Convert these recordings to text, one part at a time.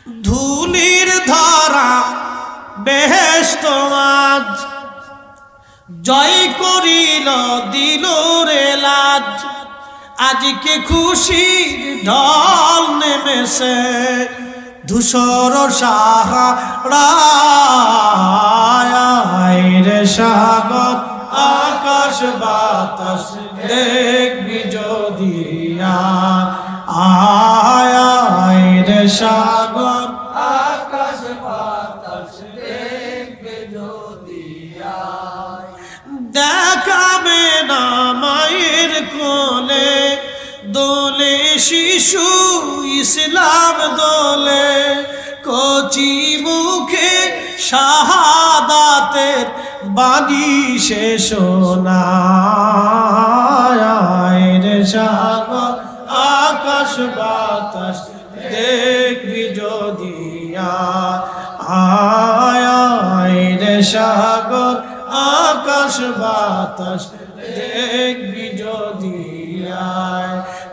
ধুলির ধরা বেহেশত আজ জয় করিল দিল রে লাজ। আজকে খুশির ঢল নেমেছে ধূসর সাহারায় রে সাগর আকাশ বাতাস দেখবি যদি আয় রে সাগর আকাশ বাতাস দেখবে যদি দেখাবে না মায়ের কোলে দোলে শিশু ইসলাম দোলে কচি মুখে শাহাদাতের বাণী সে শোনায় রে সাগর আকাশ বাতাস দেখবি যদি আয় রে সাগর আকাশ বাতাস দেখবি যদি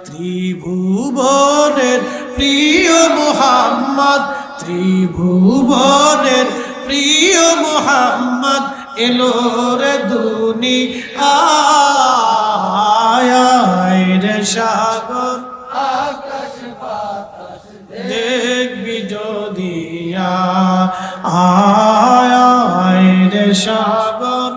ত্রিভুবনের প্রিয় মুহাম্মদ ত্রিভুবনের প্রিয় মুহাম্মদ এলো রে দুনিয়ায় রে সাগর আকাশ বাতাস দেখবি যদি আয় রে সাগর